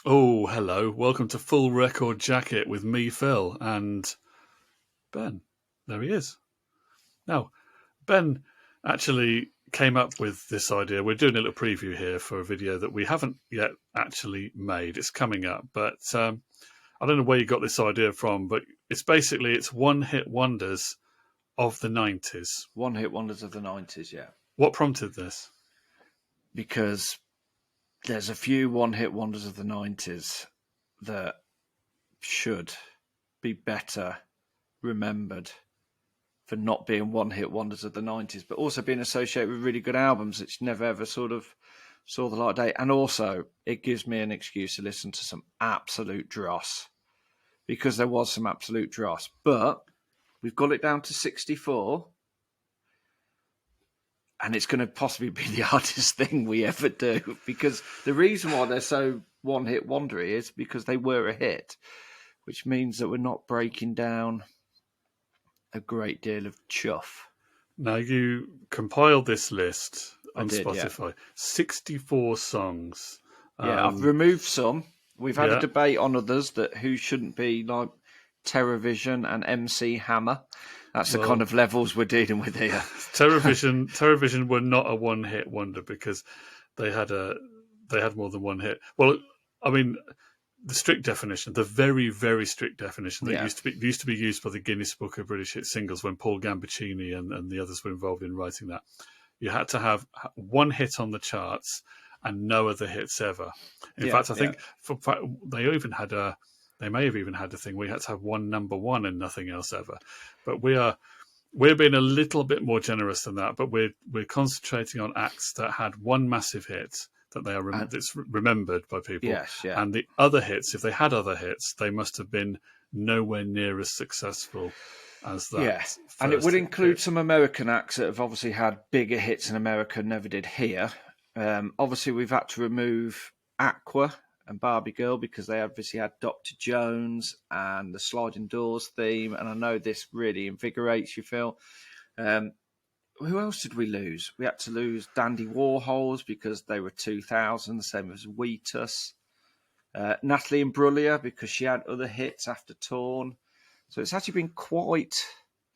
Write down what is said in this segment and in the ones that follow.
Oh, hello. Welcome to Full Record Jacket with me, Phil, and Ben. There he is. Now, Ben actually came up with this idea. We're doing a little preview here for a video that we haven't yet actually made. It's coming up, but I don't know where you got this idea from, but it's one-hit wonders of the 90s. One hit wonders of the 90s, yeah. What prompted this? Because there's a few one hit wonders of the 90s that should be better remembered for not being one hit wonders of the 90s, but also being associated with really good albums which never ever sort of saw the light of day. And also, it gives me an excuse to listen to some absolute dross, because there was some absolute dross. But we've got it down to 64. And it's going to possibly be the hardest thing we ever do, because the reason why they're so one-hit wondery is because they were a hit, which means that we're not breaking down a great deal of chuff. Now, you compiled this list on Spotify. Yeah. 64 songs. Yeah, I've removed some. We've had a debate on others that who shouldn't be, like Terrorvision and MC Hammer. That's the kind of levels we're dealing with here. Terrorvision were not a one-hit wonder because they had more than one hit. Well, I mean, the strict definition, the very, very strict definition that used to be used by the Guinness Book of British Hit Singles when Paul Gambaccini and the others were involved in writing that. You had to have one hit on the charts and no other hits ever. In fact, I think they may have even had a thing where you had to have one number one and nothing else ever. But we're being a little bit more generous than that. But we're concentrating on acts that had one massive hit that that's remembered by people. Yes, yeah. And the other hits, if they had other hits, they must have been nowhere near as successful as that. Yes, and it would include some American acts that have obviously had bigger hits in America, never did here. Obviously, we've had to remove Aqua and Barbie Girl because they obviously had Dr. Jones and the Sliding Doors theme, and I know this really invigorates you, Phil. Who else did we lose? We had to lose Dandy Warhols because they were 2000, same as Wheatus. Natalie Imbruglia because she had other hits after Torn. So it's actually been quite...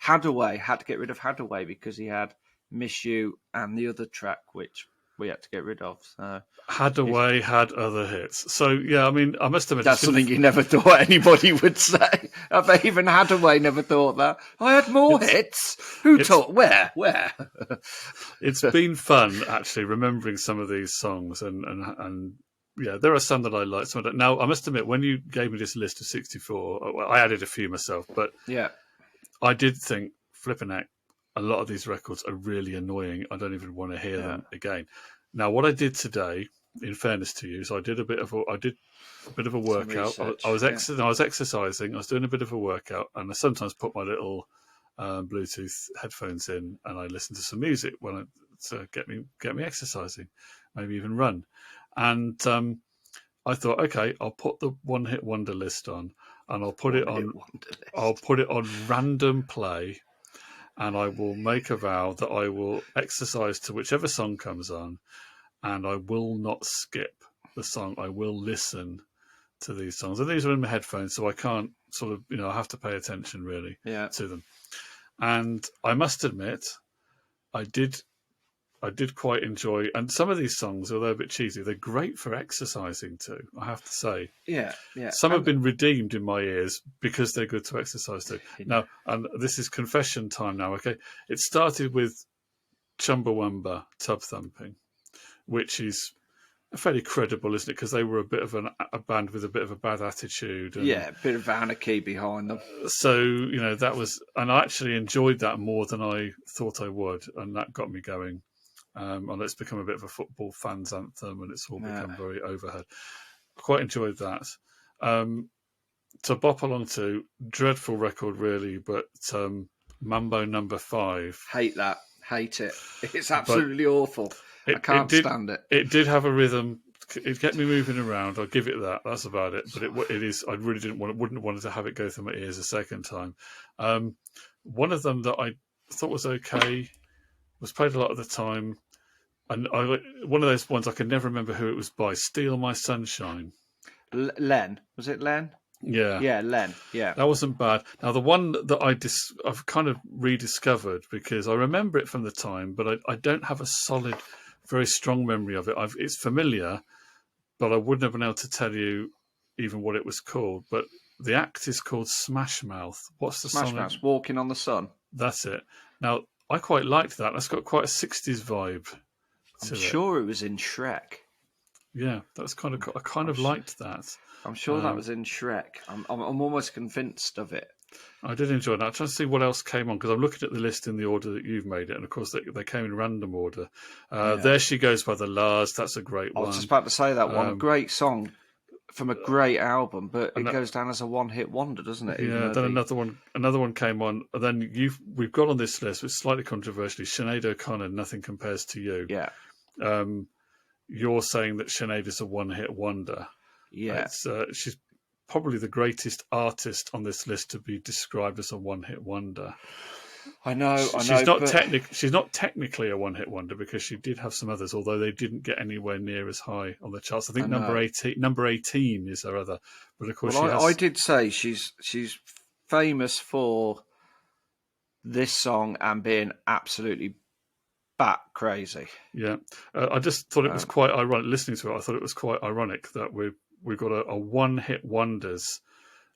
Hadaway had to get rid of Hadaway because he had Miss You and the other track, which we had to get rid of. So Hadaway had other hits. So, yeah, I mean, I must admit... That's something you never thought anybody would say. I bet even Hadaway never thought that. I had more hits. Who taught? Where? It's been fun, actually, remembering some of these songs. And yeah, there are some that I like. Now, I must admit, when you gave me this list of 64, well, I added a few myself, but yeah, I did think, flipping out, a lot of these records are really annoying. I don't even want to hear them again. Now, what I did today, in fairness to you, is I did a bit of a workout. I was exercising. I was doing a bit of a workout, and I sometimes put my little Bluetooth headphones in, and I listen to some music to get me exercising, maybe even run. And I thought, okay, I'll put the one hit wonder list on, and I'll put it on random play. And I will make a vow that I will exercise to whichever song comes on, and I will not skip the song. I will listen to these songs. And these are in my headphones, so I can't I have to pay attention really to them. And I must admit, I did quite enjoy, and some of these songs, although a bit cheesy, they're great for exercising too, I have to say. Yeah. Some have been redeemed in my ears because they're good to exercise to. Now, and this is confession time now, okay? It started with Chumbawamba Tub Thumping, which is fairly credible, isn't it? Because they were a bit of a band with a bit of a bad attitude. And, a bit of anarchy behind them. So, that was... And I actually enjoyed that more than I thought I would, and that got me going. And it's become a bit of a football fans anthem, and it's all become very overheard. Quite enjoyed that. To bop along to, dreadful record really, but Mambo Number 5. Hate that. Hate it. It's absolutely awful. I can't stand it. It did have a rhythm. It kept me moving around. I'll give it that. That's about it. But it is. I really wouldn't want to have it go through my ears a second time. One of them that I thought was okay, was played a lot of the time. And one of those ones I can never remember who it was by. Steal My Sunshine. Len. Was it Len? Yeah, Yeah, Len. Yeah. that wasn't bad. Now the one that I've kind of rediscovered because I remember it from the time, but I don't have a solid, very strong memory of it. It's familiar, but I wouldn't have been able to tell you even what it was called. But the act is called Smash Mouth. What's the Smash song? Mouth, Walking on the Sun. That's it. Now I quite liked that. That's got quite a '60s vibe I'm to it. sure it was in Shrek. Yeah, that's kind of I kind of liked that. I'm sure that was in Shrek. I'm almost convinced of it. I did enjoy that. I'm trying to see what else came on because I'm looking at the list in the order that you've made it, and of course they came in random order. There She Goes by the Lars. That's a great one. I was just about to say that one. Great song from a great album, but it goes down as a one-hit wonder, doesn't it? Yeah. Then another one came on. And then we've got on this list, which is slightly controversially, Sinead O'Connor. Nothing Compares to You. Yeah. You're saying that Sinead is a one-hit wonder. Yeah. She's probably the greatest artist on this list to be described as a one-hit wonder. I know. She's not technically a one-hit wonder because she did have some others, although they didn't get anywhere near as high on the charts. I think number 18 is her other. But of course, I did say she's famous for this song and being absolutely bat crazy. Yeah, I just thought it was quite ironic listening to it. I thought it was quite ironic that we've got a one-hit wonders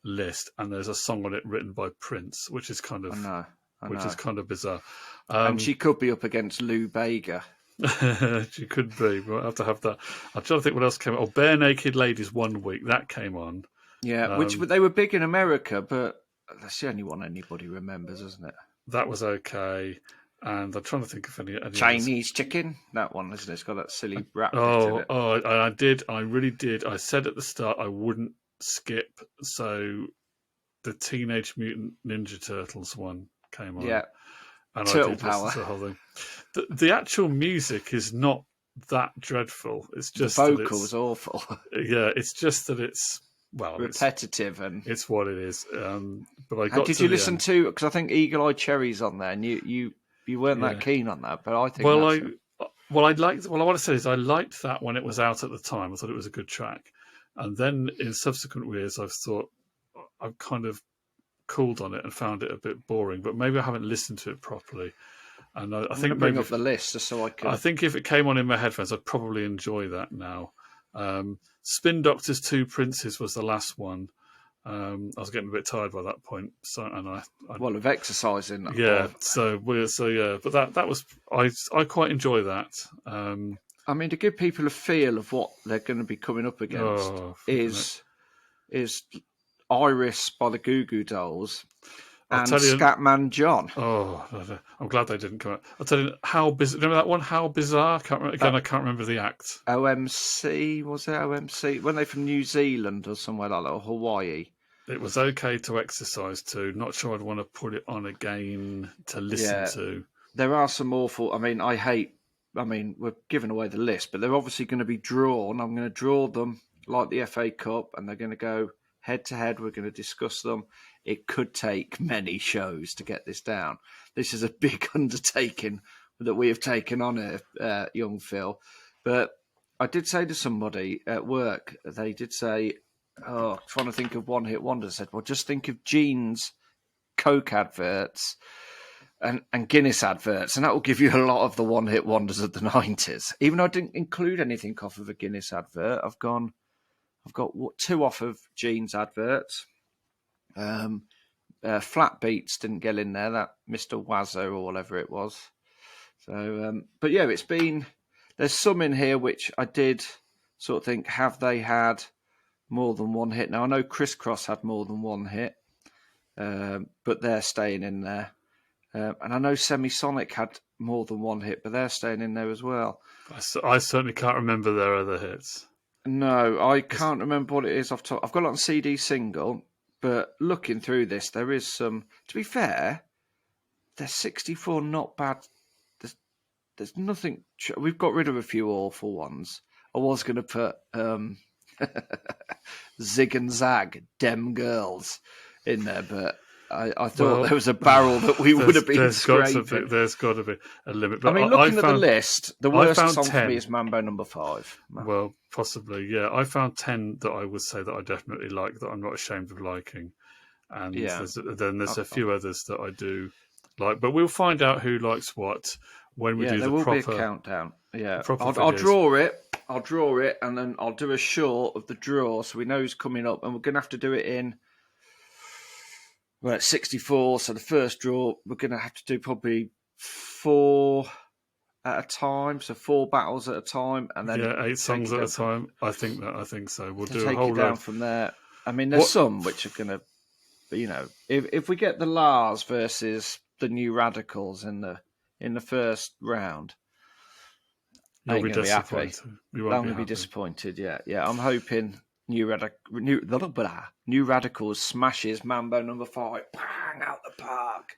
list, and there's a song on it written by Prince, which is kind of which is kind of bizarre. And she could be up against Lou Bega. She could be. We'll have to have that. I'm trying to think what else came on. Oh, Bare Naked Ladies One Week. That came on. Yeah, which they were big in America, but that's the only one anybody remembers, isn't it? That was okay. And I'm trying to think of any Chinese Chicken. That one, isn't it? It's got that silly rap bit in it. I did. I really did. I said at the start I wouldn't skip. So the Teenage Mutant Ninja Turtles one came on. Yeah. And Turtle I did Power. listen to the whole thing. The actual music is not that dreadful. It's just the vocals awful. Yeah, it's just that it's repetitive and it's what it is. But I got. Did you listen to? Because I think Eagle Eye Cherry's on there, and you weren't that keen on that. But I think what I want to say is I liked that when it was out at the time. I thought it was a good track, and then in subsequent years I've kind of cooled on it and found it a bit boring. But maybe I haven't listened to it properly. And I think bring up the list just so I can. I think if it came on in my headphones, I'd probably enjoy that now. Spin Doctors 2 Princes was the last one. I was getting a bit tired by that point, so of exercising. Yeah, but that was I quite enjoy that. I mean, to give people a feel of what they're going to be coming up against is Iris by the Goo Goo Dolls and Scatman John. Oh, I'm glad they didn't come out. I'll tell you how bizarre. Remember that one? How Bizarre? I can't remember the act. OMC, was it OMC? Weren't they from New Zealand or somewhere like that, or Hawaii? It was okay to exercise to. Not sure I'd want to put it on again to listen to. There are some awful. I mean, we're giving away the list, but they're obviously going to be drawn. I'm going to draw them like the FA Cup, and they're going to go head to head. We're going to discuss them. It could take many shows to get this down. This is a big undertaking that we have taken on here, young Phil. But I did say to somebody at work, they did say, trying to think of one-hit wonders, said, well, just think of Gene's Coke adverts and Guinness adverts, and that will give you a lot of the one-hit wonders of the 90s. Even though I didn't include anything off of a Guinness advert, I've got two off of Gene's adverts. Flat Beats didn't get in there, that Mr. Wazzo or whatever it was. So, but yeah, there's some in here which I did sort of think, have they had more than one hit? Now, I know Criss Cross had more than one hit, but they're staying in there. And I know Semisonic had more than one hit, but they're staying in there as well. I certainly can't remember their other hits. No, I can't remember what it is off top. I've got it on CD single. But looking through this, there is some. To be fair, there's 64 not bad. There's nothing. We've got rid of a few awful ones. I was going to put Zig and Zag, Dem Girls, in there, but I thought there was a barrel that we would have been scraping. There's got to be a limit. But I mean, looking at the list, the worst song 10. for me is Mambo No. 5. Well, possibly, yeah. I found 10 that I would say that I definitely like, that I'm not ashamed of liking. And then there's a few others that I do like. But we'll find out who likes what when we do the proper... there will be a countdown. Yeah, I'll draw it. I'll draw it, and then I'll do a short of the draw so we know who's coming up. And we're going to have to do it in... We're at 64, so the first draw, we're going to have to do probably 4 at a time, so 4 battles at a time. And then 8 songs at a time. I think so. We'll do a take whole it down from there. I mean, there's some which are going to... But, you know, if we get the Lars versus the New Radicals in the first round, you'll be disappointed. I'm going to be disappointed. Yeah. I'm hoping New Radicals smashes Mambo No. 5, bang, out the park.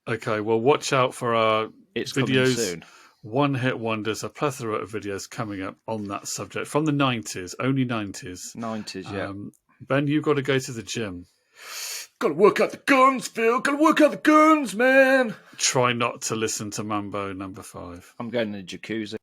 Okay, well, watch out for our videos. Soon. One hit wonders, a plethora of videos coming up on that subject from the 90s, only 90s. 90s, yeah. Ben, you've got to go to the gym. Gotta work out the guns, Phil. Gotta work out the guns, man. Try not to listen to Mambo No. 5. I'm going in the jacuzzi.